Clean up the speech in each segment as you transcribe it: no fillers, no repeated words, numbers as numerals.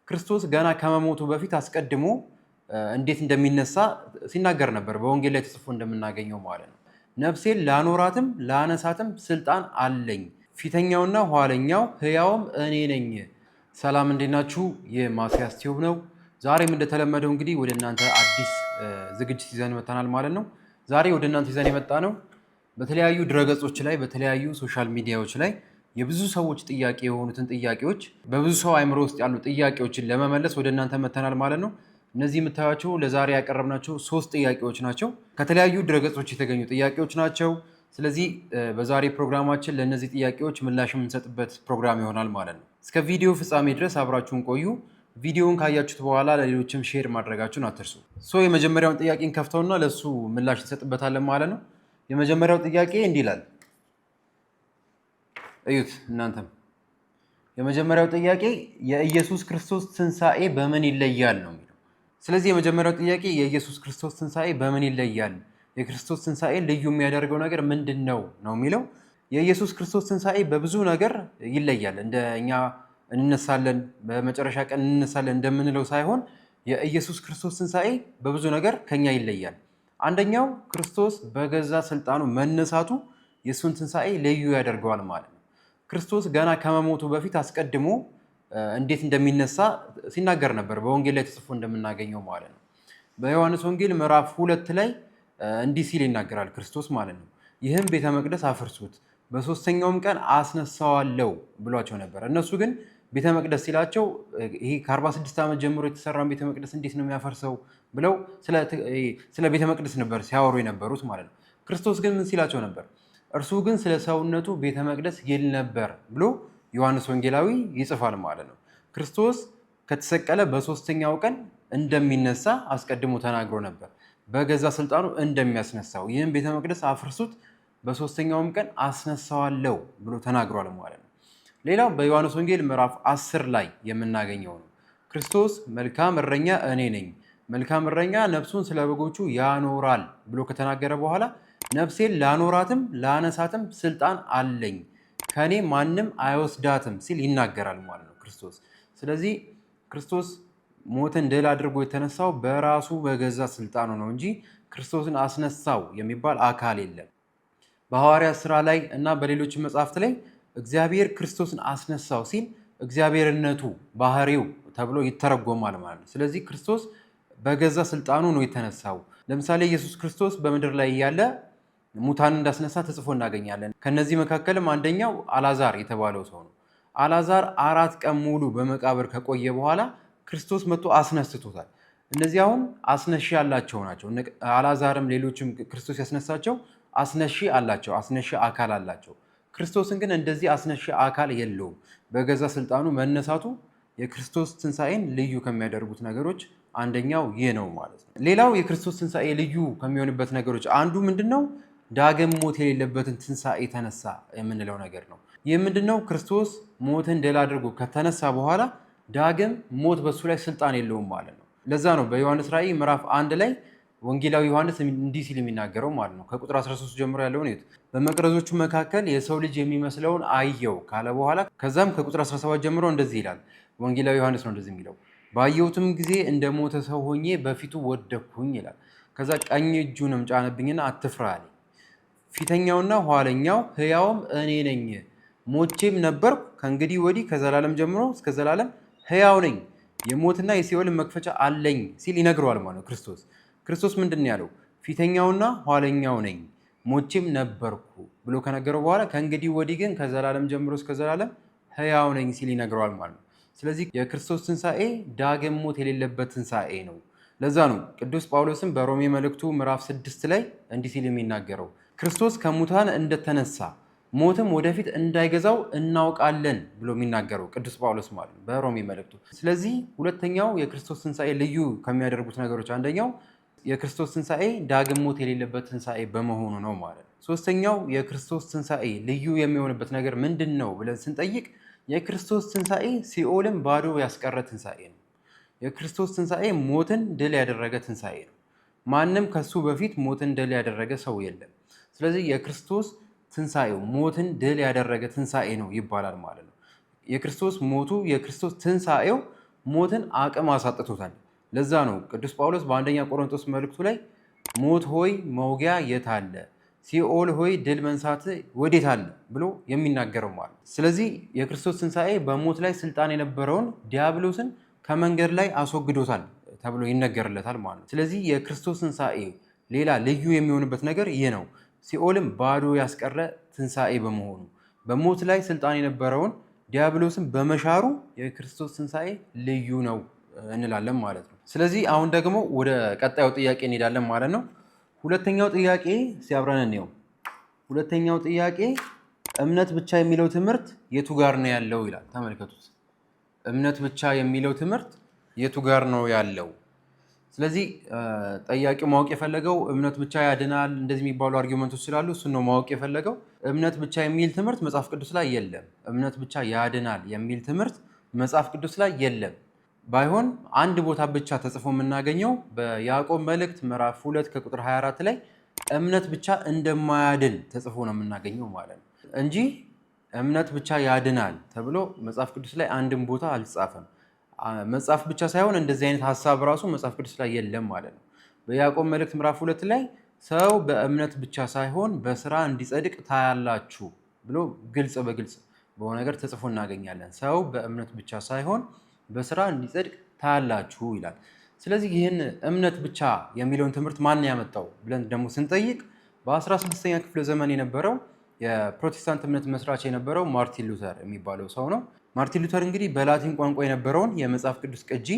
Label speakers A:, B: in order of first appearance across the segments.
A: ክርስቶስ ገና ከመሞቱ በፊት አስቀድሞ እንዴት እንደሚነሳ ሲናገር ነበር። በወንጌል ላይ ተጽፎ እንደምናገኘው ማለት ነው። ነፍሴን ላኖራትም ላነሳትም ስልጣን አለኝ፣ ፊተኛውና ኋለኛው ሕያውም እኔ ነኝ። ሰላም እንዴት ናችሁ? ይህ ማስያስ ቲዩብ ነው። ዛሬም እንደተለመደው እንግዲህ ወደ እናንተ አዲስ ዝግጅት ይዘን መጥተናል ማለት ነው። ዛሬ ወደ እናንተ ይዘን የመጣ ነው በተለያዩ ድረገጾች ላይ በተለያዩ ሶሻል ሚዲያዎች ላይ የብዙ ሰዎች ጥያቄ የሆኑትን ጥያቄዎች በብዙ ሰው አይምሮ ውስጥ ያሉ ጥያቄዎችን ለመመለስ ወደ እናንተ መጥተናል ማለት ነው። እነዚህ የምታዩቸው ለዛሬ ያቀረብናቸው 3 ጥያቄዎች ናቸው። ከተለያዩ ድረገጾች የተገኙ ጥያቄዎች ናቸው። ስለዚህ በዛሬ ፕሮግራማችን ለእነዚህ ጥያቄዎች ምላሽ የምንሰጥበት ፕሮግራም ይሆናል ማለት ነው። እስከ ቪዲዮ ፍጻሜ ድረስ አብራችሁን ቆዩ። ቪዲዮውን ካያችሁት በኋላ ለሌሎችም ሼር ማድረጋችሁን አትርሱ። የመጀመሪያውን ጥያቄ እንከፍተውና ለሱ ምላሽ እንሰጥበታለን ማለት ነው። የመጀመሪያው ጥያቄ እንዲህ ይላል። እዩት እናንተም። የመጀመሪያው ጥያቄ የኢየሱስ ክርስቶስ ትንሣኤ በምን ይለያል ነው የሚለው። ስለዚህ የመጀመሪያው ጥያቄ የኢየሱስ ክርስቶስ ትንሣኤ በምን ይለያል፣ የክርስቶስ ትንሣኤ ልዩ የሚያደርገው ነገር ምንድን ነው ነው የሚለው። የኢየሱስ ክርስቶስ ትንሣኤ በብዙ ነገር ይለያል። እንደ እኛ እንነሳለን በመጨረሻ ቀን እንነሳለን እንደምንለው ሳይሆን የኢየሱስ ክርስቶስ ትንሣኤ በብዙ ነገር ከኛ ይለያል። አንደኛው ክርስቶስ በገዛ ስልጣኑ መነሳቱ የእሱን ትንሣኤ ልዩ ያደርገዋል ማለት ነው። ክርስቶስ ገና ከመሞቱ በፊት አስቀድሞ እንዴት እንደሚነሳ ሲናገር ነበር። በወንጌል ላይ ተጽፎ እንደምናገኘው ማለት ነው። በዮሐንስ ወንጌል ምዕራፍ 2 ላይ እንዲህ ሲል ይናገራል ክርስቶስ ማለት ነው። ይህም ቤተ መቅደስ አፍርሱት በሶስተኛውም ቀን አስነሳዋለሁ ብሏቸው ነበር። እነሱ ግን ቤተ መቅደስ ሲላቸው ይሄ ከ46 ዓመት ጀምሮ የተሰራውን ቤተ መቅደስ እንዴት ነው የሚያፈርሰው ብለው ስለ ቤተ መቅደስ ነበር ሲያወሩ የነበሩት ማለት ነው። ክርስቶስ ግን ምን ሲላቸው ነበር? እርሱ ግን ስለ ሰውነቱ ቤተ መቅደስ ይል ነበር ብሎ ዮሐንስ ወንጌላዊ ይጽፋል ማለት ነው። ክርስቶስ ከተሰቀለ በሶስተኛው ቀን እንደሚነሳ አስቀድሞ ተናግሮ ነበር። በገዛ ስልጣኑ እንደሚያስነሳው ይህም ቤተ መቅደስ አፍርሱት በሶስተኛውም ቀን አስነሳዋለሁ ብሎ ተናግሯል ማለት ነው። ሌላው በዮሐንስ ወንጌል ምዕራፍ 10 ላይ የምናገኘው ነው። ክርስቶስ መልካም እረኛ እኔ ነኝ፣ መልካም እረኛ ነፍሱን ስለ በጎቹ ያኖራል ብሎ ከተናገረ በኋላ ነፍሴን ላኖራትም ላነሳትም ስልጣን አለኝ፣ ከኔ ማንም አይወስዳትም ሲል ይናገራል ማለት ነው ክርስቶስ። ስለዚህ ክርስቶስ ሞትን ድል አድርጎ የተነሳው በራሱ በገዛ ስልጣኑ ነው እንጂ ክርስቶስን አስነሳው የሚባል አካል የለም። በሐዋርያት ስራ ላይ እና በሌሎች መጽሐፍት ላይ እግዚአብሔር ክርስቶስን አስነሳው ሲል እግዚአብሔርነቱ ባህሪው ተብሎ ይተረጎማል ማለት ነው። ስለዚህ ክርስቶስ በገዛ ስልጣኑ ነው የተነሳው። ለምሳሌ ኢየሱስ ክርስቶስ በምድር ላይ እያለ ሙታን እንዳስነሳ ተጽፎ እናገኛለን። ከነዚህ መካከልም አንደኛው አላዛር የተባለው ሰው ነው። አላዛር 4 ቀን ሙሉ በመቃብር ከቆየ በኋላ ክርስቶስ መጥቶ አስነስቶታል። እነዚህ አሁን አስነሺ ያላቸው ናቸው። አላዛርም ሌሎችም ክርስቶስ ያስነሳቸው አስነሺ አላቸው፣ አስነሺ አካል አላቸው። ክርስቶስን ግን እንደዚህ አስነሺ አካል የለውም። በገዛ ስልጣኑ መነሳቱ የክርስቶስ ትንሣኤን ልዩ ከሚያደርጉት ነገሮች አንደኛው ይህ ነው ማለት ነው። ሌላው የክርስቶስ ትንሣኤ ልዩ ከሚሆንበት ነገሮች አንዱ ምንድን ነው? ዳግም ሞት የሌለበትን ትንሣኤ ተነሳ የምንለው ነገር ነው። ይህ ምንድን ነው? ክርስቶስ ሞትን ድል አድርጎ ከተነሳ በኋላ ዳግም ሞት በሱ ላይ ስልጣን የለውም ማለት ነው። ለዛ ነው በዮሐንስ ራእይ ምዕራፍ 1 ላይ ወንጌላዊ ዮሐንስ እንዲህ ሲል የሚናገረው ማለት ነው። ከቁጥር 13 ጀምሮ ያለውን እዩት። በመቅረዞቹ መካከል የሰው ልጅ የሚመስለውን አየው ካለ በኋላ ከዛም ከቁጥር 17 ጀምሮ እንደዚህ ይላል። ወንጌላዊ ዮሐንስ ነው እንደዚህ የሚለው። ባየሁትም ጊዜ እንደ ሞተ ሰው ሆኜ በፊቱ ወደቅኩኝ ይላል። ከዛ ቀኝ እጁንም ጫነብኝና አትፍራ አለኝ። ፊተኛውና ኋለኛው ሕያውም እኔ ነኝ፣ ሞቼም ነበርኩ፣ ከእንግዲህ ወዲህ ከዘላለም ጀምሮ እስከ ዘላለም ሕያው ነኝ፣ የሞትና የሲኦልን መክፈቻ አለኝ ሲል ይነግረዋል ማለት ነው ክርስቶስ። ክርስቶስ ምንድን ነው ያለው? ፊተኛውና ኋለኛው ነኝ፣ ሞቼም ነበርኩ ብሎ ከነገረው በኋላ ከእንግዲህ ወዲህ ግን ከዘላለም ጀምሮ እስከ ዘላለም ሕያው ነኝ ሲል ይነግረዋል ማለት ነው። ስለዚህ የክርስቶስ ትንሣኤ ዳግም ሞት የሌለበት ትንሣኤ ነው። ለዛ ነው ቅዱስ ጳውሎስም በሮሜ መልእክቱ ምዕራፍ 6 ላይ እንዲህ ሲል የሚናገረው ክርስቶስ ከሙታን እንደተነሳ ሞትም ወደፊት እንዳይገዛው እናውቃለን ብሎ የሚናገረው ቅዱስ ጳውሎስ ማለት ነው በሮሜ መልእክቱ። ስለዚህ ሁለተኛው የክርስቶስ ትንሣኤ ልዩ ከሚያደርጉት ነገሮች አንደኛው የክርስቶስ ትንሣኤ ዳግም ሞት የሌለበት ትንሣኤ በመሆኑ ነው ማለት ነው። ሶስተኛው የክርስቶስ ትንሣኤ ልዩ የሚሆንበት ነገር ምንድን ነው ብለን ስንጠይቅ የክርስቶስ ትንሣኤ ሲኦልን ባዶ ያስቀረ ትንሣኤ ነው። የክርስቶስ ትንሣኤ ሞትን ድል ያደረገ ትንሣኤ ነው። ማንም ከሱ በፊት ሞትን ድል ያደረገ ሰው የለም። ስለዚህ የክርስቶስ ትንሣኤው ሞትን ድል ያደረገ ትንሣኤ ነው ይባላል ማለት ነው። የክርስቶስ ሞቱ የክርስቶስ ትንሣኤው ሞትን አቅም አሳጥቶታል። ለዛ ነው ቅዱስ ጳውሎስ በአንደኛ ቆሮንቶስ መልእክቱ ላይ ሞት ሆይ መውጊያ የት አለ? ሲኦል ሆይ ድል መንሳት ወዴት አለ ብሎ የሚናገረው ማለት። ስለዚህ የክርስቶስ ትንሣኤ በሞት ላይ ስልጣን የነበረውን ዲያብሎስን ከመንገድ ላይ አስወግዶታል ተብሎ ይነገርለታል ማለት ነው። ስለዚህ የክርስቶስ ትንሣኤ ሌላ ልዩ የሚሆንበት ነገር ይህ ነው። ሲኦልም ባዶ ያስቀረ ትንሣኤ በመሆኑ በሞት ላይ ስልጣን የነበረውን ዲያብሎስን በመሻሩ የክርስቶስ ትንሣኤ ልዩ ነው እንላለን ማለት ነው። ስለዚህ አሁን ደግሞ ወደ ቀጣዩ ጥያቄ እንሄዳለን ማለት ነው። ሁለተኛው ጥያቄ ሲያብረን እንየው። ሁለተኛው ጥያቄ እምነት ብቻ የሚለው ትምህርት የቱ ጋር ነው ያለው ይላል። ተመልከቱት። እምነት ብቻ የሚለው ትምህርት የቱ ጋር ነው ያለው? ስለዚህ ጠያቂው ማወቅ የፈለገው እምነት ብቻ ያድናል እንደዚህ የሚባሉ አርጊውመንቶች ስላሉ እሱን ነው ማወቅ የፈለገው። እምነት ብቻ የሚል ትምህርት መጽሐፍ ቅዱስ ላይ የለም። እምነት ብቻ ያድናል የሚል ትምህርት መጽሐፍ ቅዱስ ላይ የለም። ባይሆን አንድ ቦታ ብቻ ተጽፎ የምናገኘው በያዕቆብ መልእክት ምዕራፍ 2 ከቁጥር 24 ላይ እምነት ብቻ እንደማያድን ተጽፎ ነው የምናገኘው ማለት ነው እንጂ እምነት ብቻ ያድናል ተብሎ መጽሐፍ ቅዱስ ላይ አንድም ቦታ አልተጻፈም። መጽሐፍ ብቻ ሳይሆን እንደዚህ አይነት ሀሳብ ራሱ መጽሐፍ ቅዱስ ላይ የለም ማለት ነው። በያዕቆብ መልእክት ምዕራፍ 2 ላይ ሰው በእምነት ብቻ ሳይሆን በስራ እንዲጸድቅ ታያላችሁ ብሎ ግልጽ በግልጽ በሆነ ነገር ተጽፎ እናገኛለን። ሰው በእምነት ብቻ ሳይሆን በስራ እንዲጸድቅ ታያላችሁ ይላል። ስለዚህ ይህን እምነት ብቻ የሚለውን ትምህርት ማን ያመጣው ብለን ደግሞ ስንጠይቅ በ16ኛ ክፍለ ዘመን የነበረው የፕሮቴስታንት እምነት መስራች የነበረው ማርቲን ሉተር የሚባለው ሰው ነው። ማርቲን ሉተር እንግዲህ በላቲን ቋንቋ የነበረውን የመጽሐፍ ቅዱስ ቅጂ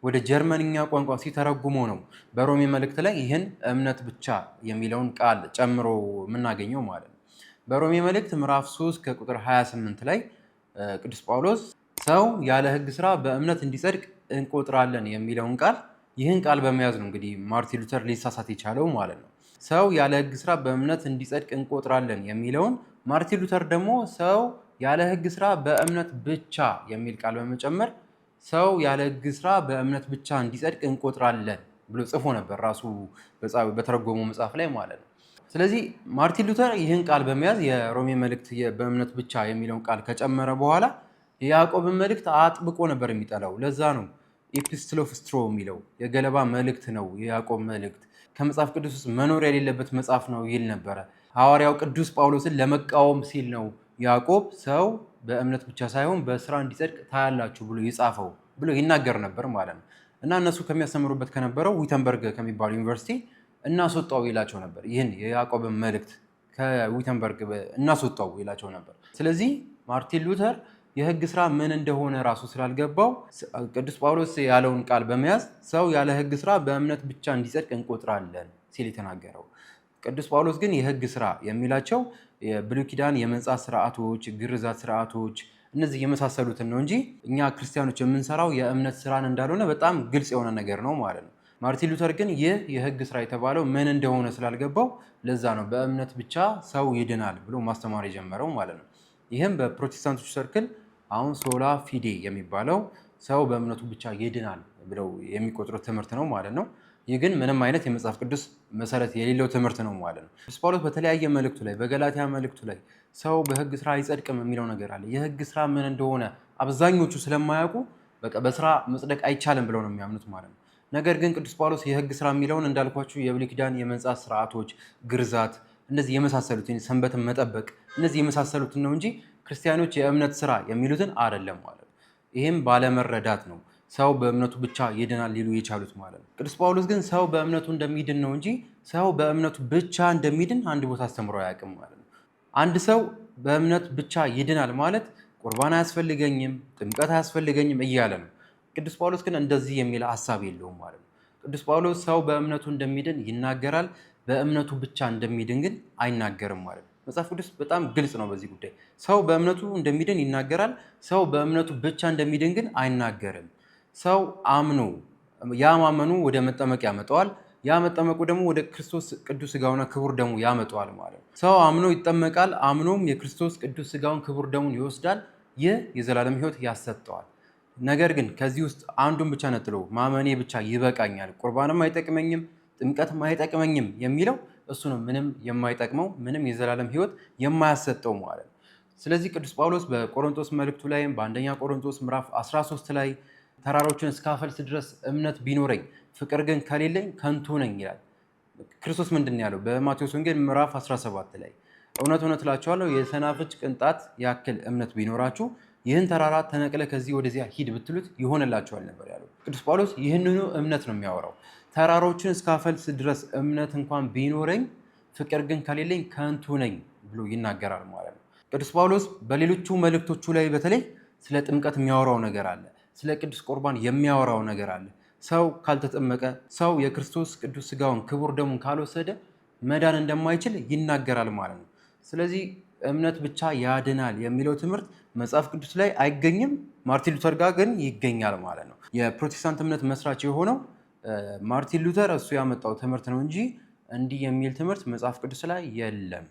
A: ወደ ጀርመንኛ ቋንቋ ሲተረጉሞ ነው በሮሜ መልእክት ላይ ይህን እምነት ብቻ የሚለውን ቃል ጨምሮ የምናገኘው ማለት ነው። በሮሜ መልእክት ምዕራፍ 3 ከቁጥር 28 ላይ ቅዱስ ጳውሎስ ሰው ያለ ሕግ ስራ በእምነት እንዲጸድቅ እንቆጥራለን የሚለውን ቃል ይህን ቃል በመያዝ ነው እንግዲህ ማርቲን ሉተር ሊሳሳት የቻለው ማለት ነው። ሰው ያለ ሕግ ስራ በእምነት እንዲጸድቅ እንቆጥራለን የሚለውን ማርቲን ሉተር ደግሞ ሰው ያለ ሕግ ስራ በእምነት ብቻ የሚል ቃል በመጨመር ሰው ያለ ሕግ ስራ በእምነት ብቻ እንዲጸድቅ እንቆጥራለን ብሎ ጽፎ ነበር ራሱ በተረጎመው መጽሐፍ ላይ ማለት ነው። ስለዚህ ማርቲን ሉተር ይህን ቃል በመያዝ የሮሜ መልእክት በእምነት ብቻ የሚለውን ቃል ከጨመረ በኋላ የያዕቆብን መልእክት አጥብቆ ነበር የሚጠላው። ለዛ ነው ኤፒስትል ኦፍ ስትሮ የሚለው የገለባ መልእክት ነው የያዕቆብ መልእክት፣ ከመጽሐፍ ቅዱስ ውስጥ መኖር የሌለበት መጽሐፍ ነው ይል ነበረ። ሐዋርያው ቅዱስ ጳውሎስን ለመቃወም ሲል ነው ያዕቆብ ሰው በእምነት ብቻ ሳይሆን በስራ እንዲጸድቅ ታያላችሁ ብሎ የጻፈው ብሎ ይናገር ነበር ማለት ነው። እና እነሱ ከሚያስተምሩበት ከነበረው ዊተንበርግ ከሚባለው ዩኒቨርሲቲ እናስወጣው ይላቸው ነበር። ይህን የያዕቆብን መልእክት ከዊተንበርግ እናስወጣው ይላቸው ነበር። ስለዚህ ማርቲን ሉተር የሕግ ስራ ምን እንደሆነ ራሱ ስላልገባው ቅዱስ ጳውሎስ ያለውን ቃል በመያዝ ሰው ያለ ሕግ ስራ በእምነት ብቻ እንዲጸድቅ እንቆጥራለን ሲል የተናገረው። ቅዱስ ጳውሎስ ግን የሕግ ስራ የሚላቸው የብሉይ ኪዳን የመንጻት ስርዓቶች፣ ግርዛት ስርዓቶች እነዚህ የመሳሰሉትን ነው እንጂ እኛ ክርስቲያኖች የምንሰራው የእምነት ስራን እንዳልሆነ በጣም ግልጽ የሆነ ነገር ነው ማለት ነው። ማርቲን ሉተር ግን ይህ የሕግ ስራ የተባለው ምን እንደሆነ ስላልገባው ለዛ ነው በእምነት ብቻ ሰው ይድናል ብሎ ማስተማር የጀመረው ማለት ነው። ይህም በፕሮቴስታንቶች ሰርክል አሁን ሶላ ፊዴ የሚባለው ሰው በእምነቱ ብቻ ይድናል ብለው የሚቆጥሩት ትምህርት ነው ማለት ነው። ይህ ግን ምንም አይነት የመጽሐፍ ቅዱስ መሰረት የሌለው ትምህርት ነው ማለት ነው። ቅዱስ ጳውሎስ በተለያየ መልእክቱ ላይ በገላትያ መልእክቱ ላይ ሰው በሕግ ስራ አይጸድቅም የሚለው ነገር አለ። የሕግ ስራ ምን እንደሆነ አብዛኞቹ ስለማያውቁ በቃ በስራ መጽደቅ አይቻልም ብለው ነው የሚያምኑት ማለት ነው። ነገር ግን ቅዱስ ጳውሎስ የሕግ ስራ የሚለውን እንዳልኳችሁ የብሉይ ኪዳን የመንጻት ስርዓቶች፣ ግርዛት እነዚህ የመሳሰሉትን ሰንበትን መጠበቅ እነዚህ የመሳሰሉትን ነው እንጂ ክርስቲያኖች የእምነት ስራ የሚሉትን አይደለም ማለት ነው። ይህም ባለመረዳት ነው ሰው በእምነቱ ብቻ ይድናል ሊሉ የቻሉት ማለት ነው። ቅዱስ ጳውሎስ ግን ሰው በእምነቱ እንደሚድን ነው እንጂ ሰው በእምነቱ ብቻ እንደሚድን አንድ ቦታ አስተምሮ አያውቅም ማለት ነው። አንድ ሰው በእምነት ብቻ ይድናል ማለት ቁርባን አያስፈልገኝም፣ ጥምቀት አያስፈልገኝም እያለ ነው። ቅዱስ ጳውሎስ ግን እንደዚህ የሚል ሀሳብ የለውም ማለት ነው። ቅዱስ ጳውሎስ ሰው በእምነቱ እንደሚድን ይናገራል፣ በእምነቱ ብቻ እንደሚድን ግን አይናገርም ማለት ነው። መጽሐፍ ቅዱስ በጣም ግልጽ ነው በዚህ ጉዳይ። ሰው በእምነቱ እንደሚድን ይናገራል፣ ሰው በእምነቱ ብቻ እንደሚድን ግን አይናገርም። ሰው አምኖ ያ ማመኑ ወደ መጠመቅ ያመጣዋል፣ ያ መጠመቁ ደግሞ ወደ ክርስቶስ ቅዱስ ሥጋውና ክቡር ደሙ ያመጣዋል ማለት ነው። ሰው አምኖ ይጠመቃል፣ አምኖም የክርስቶስ ቅዱስ ሥጋውን ክቡር ደሙን ይወስዳል። ይህ የዘላለም ሕይወት ያሰጠዋል። ነገር ግን ከዚህ ውስጥ አንዱን ብቻ ነጥሎ ማመኔ ብቻ ይበቃኛል፣ ቁርባንም አይጠቅመኝም፣ ጥምቀትም አይጠቅመኝም የሚለው እሱ ነው ምንም የማይጠቅመው ምንም የዘላለም ሕይወት የማያሰጠው ማለት ነው። ስለዚህ ቅዱስ ጳውሎስ በቆሮንቶስ መልእክቱ ላይ በአንደኛ ቆሮንቶስ ምዕራፍ 13 ላይ ተራሮችን እስካፈልስ ድረስ እምነት ቢኖረኝ ፍቅር ግን ከሌለኝ ከንቱ ነኝ ይላል። ክርስቶስ ምንድን ነው ያለው? በማቴዎስ ወንጌል ምዕራፍ 17 ላይ እውነት እውነት እላችኋለሁ የሰናፍጭ ቅንጣት ያክል እምነት ቢኖራችሁ ይህን ተራራ ተነቅለ ከዚህ ወደዚያ ሂድ ብትሉት ይሆንላችኋል ነበር ያለው። ቅዱስ ጳውሎስ ይህንኑ እምነት ነው የሚያወራው። ተራሮችን እስካፈልስ ድረስ እምነት እንኳን ቢኖረኝ ፍቅር ግን ከሌለኝ ከንቱ ነኝ ብሎ ይናገራል ማለት ነው። ቅዱስ ጳውሎስ በሌሎቹ መልእክቶቹ ላይ በተለይ ስለ ጥምቀት የሚያወራው ነገር አለ። ስለ ቅዱስ ቁርባን የሚያወራው ነገር አለ። ሰው ካልተጠመቀ፣ ሰው የክርስቶስ ቅዱስ ስጋውን ክቡር ደሙን ካልወሰደ መዳን እንደማይችል ይናገራል ማለት ነው። ስለዚህ እምነት ብቻ ያድናል የሚለው ትምህርት መጽሐፍ ቅዱስ ላይ አይገኝም። ማርቲን ሉተር ጋር ግን ይገኛል ማለት ነው። የፕሮቴስታንት እምነት መስራች የሆነው ማርቲን ሉተር እሱ ያመጣው ትምህርት ነው እንጂ እንዲህ የሚል ትምህርት መጽሐፍ ቅዱስ ላይ የለም።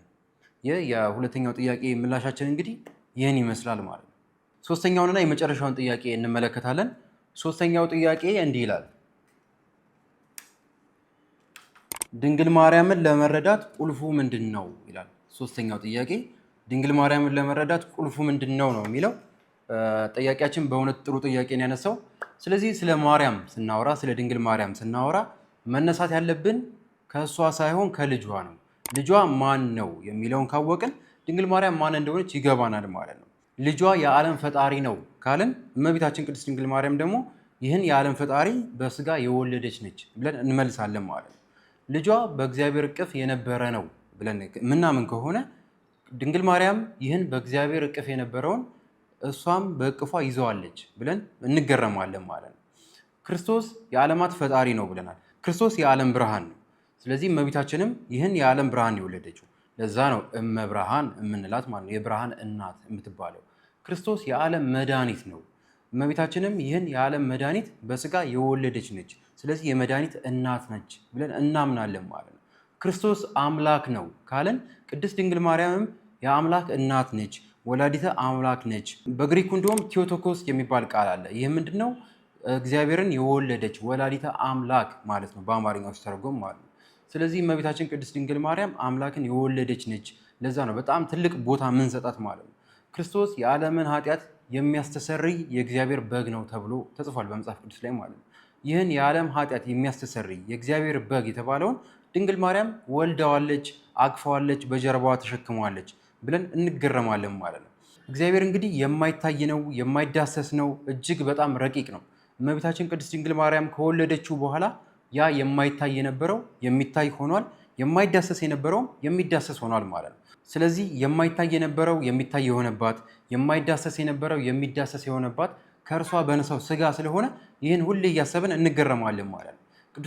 A: ይህ የሁለተኛው ጥያቄ ምላሻችን እንግዲህ ይህን ይመስላል ማለት ነው። ሶስተኛውንና የመጨረሻውን ጥያቄ እንመለከታለን። ሶስተኛው ጥያቄ እንዲህ ይላል፣ ድንግል ማርያምን ለመረዳት ቁልፉ ምንድን ነው ይላል። ሶስተኛው ጥያቄ ድንግል ማርያምን ለመረዳት ቁልፉ ምንድን ነው ነው የሚለው ጥያቄያችን። በእውነት ጥሩ ጥያቄ ነው ያነሳው። ስለዚህ ስለ ማርያም ስናወራ፣ ስለ ድንግል ማርያም ስናወራ መነሳት ያለብን ከእሷ ሳይሆን ከልጇ ነው። ልጇ ማን ነው የሚለውን ካወቅን ድንግል ማርያም ማን እንደሆነች ይገባናል ማለት ነው። ልጇ የዓለም ፈጣሪ ነው ካልን እመቤታችን ቅድስት ድንግል ማርያም ደግሞ ይህን የዓለም ፈጣሪ በስጋ የወለደች ነች ብለን እንመልሳለን ማለት ነው። ልጇ በእግዚአብሔር እቅፍ የነበረ ነው ብለን ምናምን ከሆነ ድንግል ማርያም ይህን በእግዚአብሔር እቅፍ የነበረውን እሷም በእቅፏ ይዘዋለች ብለን እንገረማለን ማለት ነው። ክርስቶስ የዓለማት ፈጣሪ ነው ብለናል። ክርስቶስ የዓለም ብርሃን ነው። ስለዚህ እመቤታችንም ይህን የዓለም ብርሃን የወለደችው ለዛ ነው እመብርሃን የምንላት ማለት ነው፣ የብርሃን እናት የምትባለው። ክርስቶስ የዓለም መድኃኒት ነው። እመቤታችንም ይህን የዓለም መድኃኒት በስጋ የወለደች ነች። ስለዚህ የመድኃኒት እናት ነች ብለን እናምናለን ማለት ነው። ክርስቶስ አምላክ ነው ካለን ቅድስት ድንግል ማርያምም የአምላክ እናት ነች፣ ወላዲተ አምላክ ነች። በግሪኩ እንዲሁም ቴዎቶኮስ የሚባል ቃል አለ። ይህ ምንድን ነው? እግዚአብሔርን የወለደች ወላዲተ አምላክ ማለት ነው በአማርኛው ሲተረጎም ማለት ነው። ስለዚህ እመቤታችን ቅድስት ድንግል ማርያም አምላክን የወለደች ነች። ለዛ ነው በጣም ትልቅ ቦታ የምንሰጣት ማለት ነው። ክርስቶስ የዓለምን ኃጢአት የሚያስተሰርይ የእግዚአብሔር በግ ነው ተብሎ ተጽፏል በመጽሐፍ ቅዱስ ላይ ማለት ነው። ይህን የዓለም ኃጢአት የሚያስተሰርይ የእግዚአብሔር በግ የተባለውን ድንግል ማርያም ወልዳዋለች፣ አቅፈዋለች፣ በጀርባዋ ተሸክመዋለች ብለን እንገረማለን ማለት ነው። እግዚአብሔር እንግዲህ የማይታይ ነው፣ የማይዳሰስ ነው፣ እጅግ በጣም ረቂቅ ነው። እመቤታችን ቅድስት ድንግል ማርያም ከወለደችው በኋላ ያ የማይታይ የነበረው የሚታይ ሆኗል፣ የማይዳሰስ የነበረው የሚዳሰስ ሆኗል ማለት ነው። ስለዚህ የማይታይ የነበረው የሚታይ የሆነባት፣ የማይዳሰስ የነበረው የሚዳሰስ የሆነባት ከእርሷ በነሳው ስጋ ስለሆነ ይህን ሁሌ እያሰብን እንገረማለን ማለት ነው።